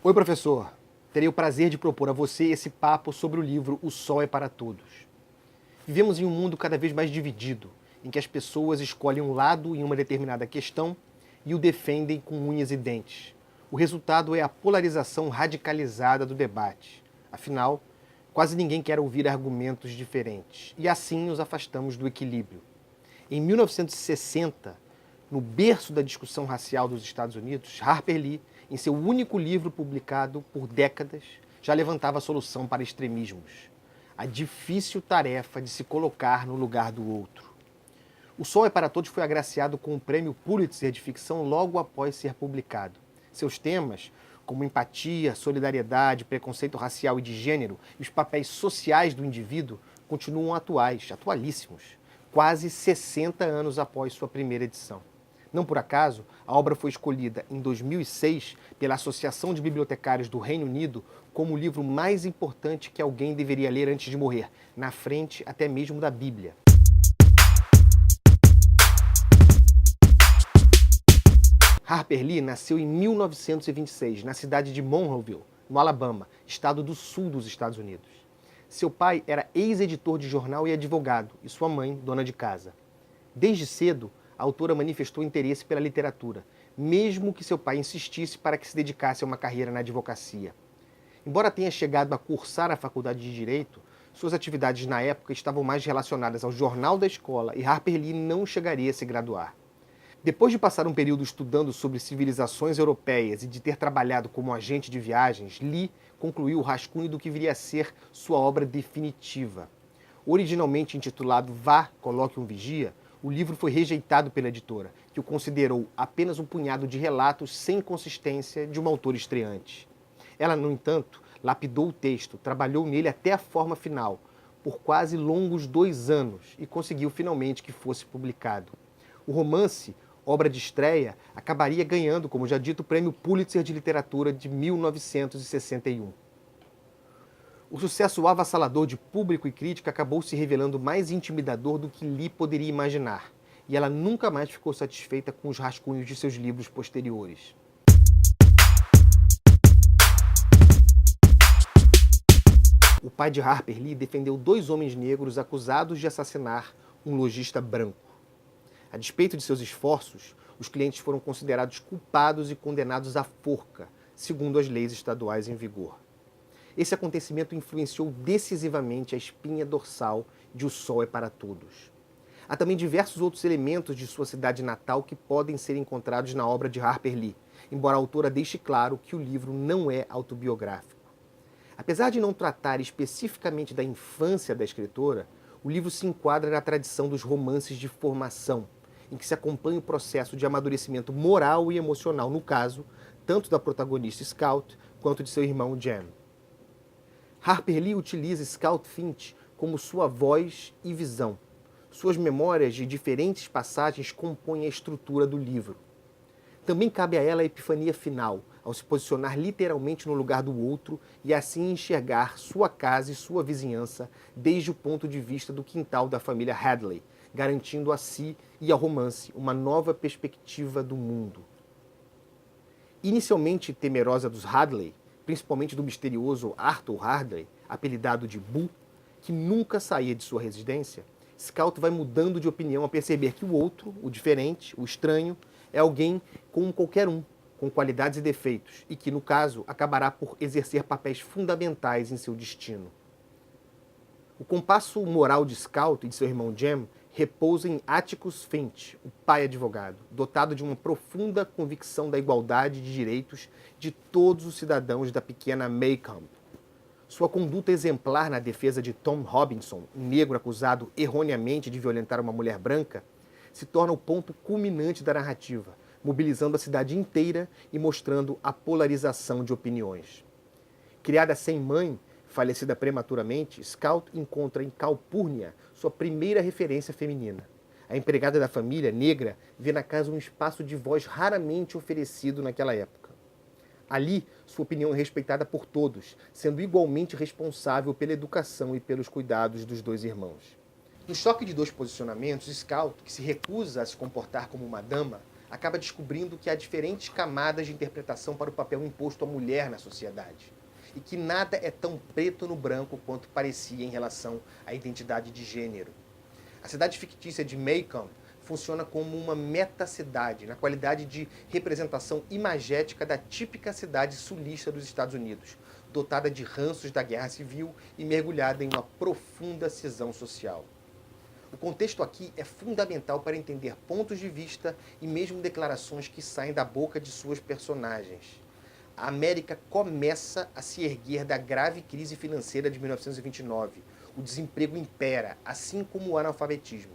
Oi, professor. Terei o prazer de propor a você esse papo sobre o livro O Sol é para Todos. Vivemos em um mundo cada vez mais dividido, em que as pessoas escolhem um lado em uma determinada questão e o defendem com unhas e dentes. O resultado é a polarização radicalizada do debate. Afinal, quase ninguém quer ouvir argumentos diferentes, e assim nos afastamos do equilíbrio. Em 1960, no berço da discussão racial dos Estados Unidos, Harper Lee, em seu único livro publicado por décadas, já levantava a solução para extremismos: a difícil tarefa de se colocar no lugar do outro. O Sol é para Todos foi agraciado com o Prêmio Pulitzer de ficção logo após ser publicado. Seus temas, como empatia, solidariedade, preconceito racial e de gênero, e os papéis sociais do indivíduo, continuam atualíssimos, quase 60 anos após sua primeira edição. Não por acaso, a obra foi escolhida em 2006 pela Associação de Bibliotecários do Reino Unido como o livro mais importante que alguém deveria ler antes de morrer, na frente até mesmo da Bíblia. Harper Lee nasceu em 1926, na cidade de Monroeville, no Alabama, estado do sul dos Estados Unidos. Seu pai era ex-editor de jornal e advogado, e sua mãe, dona de casa. Desde cedo, a autora manifestou interesse pela literatura, mesmo que seu pai insistisse para que se dedicasse a uma carreira na advocacia. Embora tenha chegado a cursar a faculdade de Direito, suas atividades na época estavam mais relacionadas ao jornal da escola e Harper Lee não chegaria a se graduar. Depois de passar um período estudando sobre civilizações europeias e de ter trabalhado como agente de viagens, Lee concluiu o rascunho do que viria a ser sua obra definitiva. Originalmente intitulado Vá, Coloque um Vigia, o livro foi rejeitado pela editora, que o considerou apenas um punhado de relatos sem consistência de um autor estreante. Ela, no entanto, lapidou o texto, trabalhou nele até a forma final, por quase longos 2 anos, e conseguiu finalmente que fosse publicado. O romance, obra de estreia, acabaria ganhando, como já dito, o Prêmio Pulitzer de Literatura de 1961. O sucesso avassalador de público e crítica acabou se revelando mais intimidador do que Lee poderia imaginar, e ela nunca mais ficou satisfeita com os rascunhos de seus livros posteriores. O pai de Harper Lee defendeu 2 homens negros acusados de assassinar um lojista branco. A despeito de seus esforços, os clientes foram considerados culpados e condenados à forca, segundo as leis estaduais em vigor. Esse acontecimento influenciou decisivamente a espinha dorsal de O Sol é para Todos. Há também diversos outros elementos de sua cidade natal que podem ser encontrados na obra de Harper Lee, embora a autora deixe claro que o livro não é autobiográfico. Apesar de não tratar especificamente da infância da escritora, o livro se enquadra na tradição dos romances de formação, em que se acompanha o processo de amadurecimento moral e emocional, no caso, tanto da protagonista Scout quanto de seu irmão Jem. Harper Lee utiliza Scout Finch como sua voz e visão. Suas memórias de diferentes passagens compõem a estrutura do livro. Também cabe a ela a epifania final, ao se posicionar literalmente no lugar do outro e assim enxergar sua casa e sua vizinhança desde o ponto de vista do quintal da família Hadley, garantindo a si e ao romance uma nova perspectiva do mundo. Inicialmente temerosa dos Hadley, principalmente do misterioso Arthur Hadley, apelidado de Boo, que nunca saía de sua residência, Scout vai mudando de opinião ao perceber que o outro, o diferente, o estranho, é alguém como qualquer um, com qualidades e defeitos, e que, no caso, acabará por exercer papéis fundamentais em seu destino. O compasso moral de Scout e de seu irmão Jem repousa em Atticus Finch, o pai advogado, dotado de uma profunda convicção da igualdade de direitos de todos os cidadãos da pequena Maycomb. Sua conduta exemplar na defesa de Tom Robinson, um negro acusado erroneamente de violentar uma mulher branca, se torna o ponto culminante da narrativa, mobilizando a cidade inteira e mostrando a polarização de opiniões. Criada sem mãe, falecida prematuramente, Scout encontra em Calpurnia sua primeira referência feminina. A empregada da família, negra, vê na casa um espaço de voz raramente oferecido naquela época. Ali, sua opinião é respeitada por todos, sendo igualmente responsável pela educação e pelos cuidados dos 2 irmãos. No choque de 2 posicionamentos, Scout, que se recusa a se comportar como uma dama, acaba descobrindo que há diferentes camadas de interpretação para o papel imposto à mulher na sociedade, e que nada é tão preto no branco quanto parecia em relação à identidade de gênero. A cidade fictícia de Macon funciona como uma metacidade, na qualidade de representação imagética da típica cidade sulista dos Estados Unidos, dotada de ranços da Guerra Civil e mergulhada em uma profunda cisão social. O contexto aqui é fundamental para entender pontos de vista e mesmo declarações que saem da boca de suas personagens. A América começa a se erguer da grave crise financeira de 1929. O desemprego impera, assim como o analfabetismo.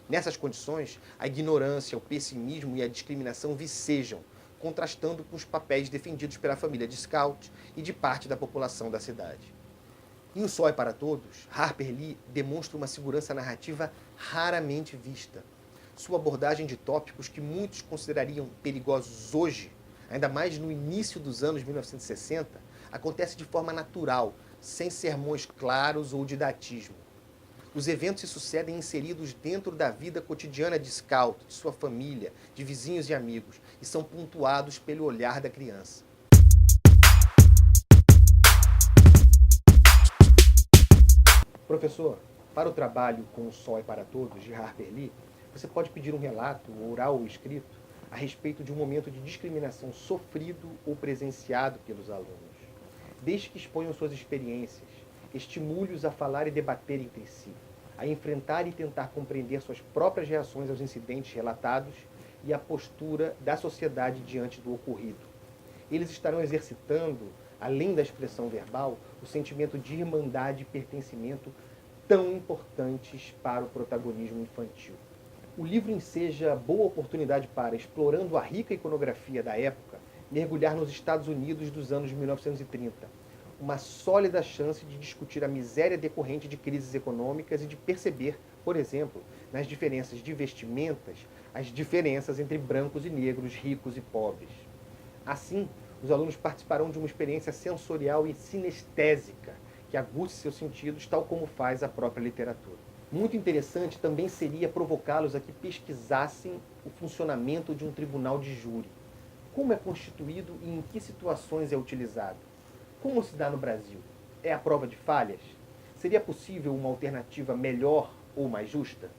Nessas condições, a ignorância, o pessimismo e a discriminação vicejam, contrastando com os papéis defendidos pela família de Scout e de parte da população da cidade. Em O Sol é para Todos, Harper Lee demonstra uma segurança narrativa raramente vista. Sua abordagem de tópicos que muitos considerariam perigosos hoje, ainda mais no início dos anos 1960, acontece de forma natural, sem sermões claros ou didatismo. Os eventos se sucedem inseridos dentro da vida cotidiana de Scout, de sua família, de vizinhos e amigos, e são pontuados pelo olhar da criança. Professor, para o trabalho com O Sol é para Todos, de Harper Lee, você pode pedir um relato, oral ou escrito, a respeito de um momento de discriminação sofrido ou presenciado pelos alunos. Desde que exponham suas experiências, estimule-os a falar e debater entre si, a enfrentar e tentar compreender suas próprias reações aos incidentes relatados e a postura da sociedade diante do ocorrido. Eles estarão exercitando, além da expressão verbal, o sentimento de irmandade e pertencimento tão importantes para o protagonismo infantil. O livro enseja boa oportunidade para, explorando a rica iconografia da época, mergulhar nos Estados Unidos dos anos 1930, uma sólida chance de discutir a miséria decorrente de crises econômicas e de perceber, por exemplo, nas diferenças de vestimentas, as diferenças entre brancos e negros, ricos e pobres. Assim, os alunos participarão de uma experiência sensorial e sinestésica que aguce seus sentidos, tal como faz a própria literatura. Muito interessante também seria provocá-los a que pesquisassem o funcionamento de um tribunal de júri. Como é constituído e em que situações é utilizado? Como se dá no Brasil? É a prova de falhas? Seria possível uma alternativa melhor ou mais justa?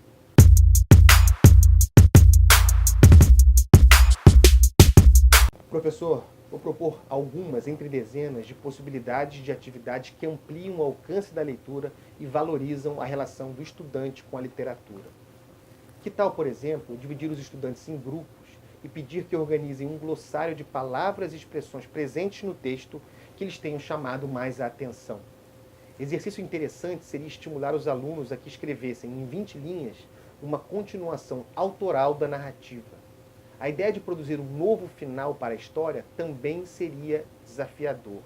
Professor, vou propor algumas entre dezenas de possibilidades de atividades que ampliam o alcance da leitura e valorizam a relação do estudante com a literatura. Que tal, por exemplo, dividir os estudantes em grupos e pedir que organizem um glossário de palavras e expressões presentes no texto que eles tenham chamado mais a atenção? Exercício interessante seria estimular os alunos a que escrevessem em 20 linhas uma continuação autoral da narrativa. A ideia de produzir um novo final para a história também seria desafiador.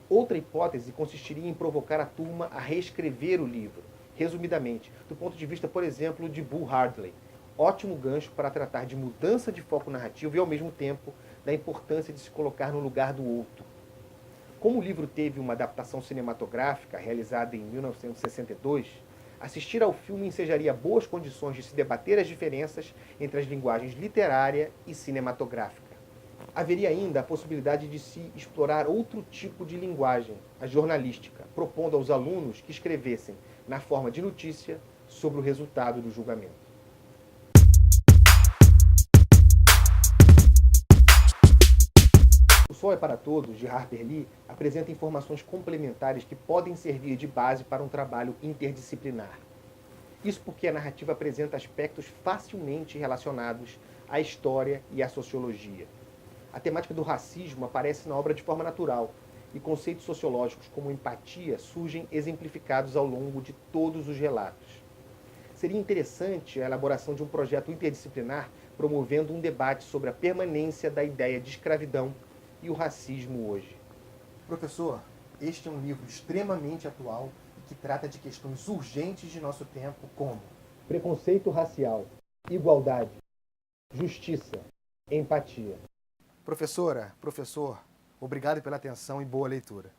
Outra hipótese consistiria em provocar a turma a reescrever o livro, resumidamente, do ponto de vista, por exemplo, de Bull Hardley. Ótimo gancho para tratar de mudança de foco narrativo e, ao mesmo tempo, da importância de se colocar no lugar do outro. Como o livro teve uma adaptação cinematográfica realizada em 1962, assistir ao filme ensejaria boas condições de se debater as diferenças entre as linguagens literária e cinematográfica. Haveria ainda a possibilidade de se explorar outro tipo de linguagem, a jornalística, propondo aos alunos que escrevessem, na forma de notícia, sobre o resultado do julgamento. O Sol é para Todos, de Harper Lee, apresenta informações complementares que podem servir de base para um trabalho interdisciplinar. Isso porque a narrativa apresenta aspectos facilmente relacionados à história e à sociologia. A temática do racismo aparece na obra de forma natural, e conceitos sociológicos como empatia surgem exemplificados ao longo de todos os relatos. Seria interessante a elaboração de um projeto interdisciplinar promovendo um debate sobre a permanência da ideia de escravidão e o racismo hoje. Professor, este é um livro extremamente atual e que trata de questões urgentes de nosso tempo, como preconceito racial, igualdade, justiça, empatia. Professora, professor, obrigado pela atenção e boa leitura.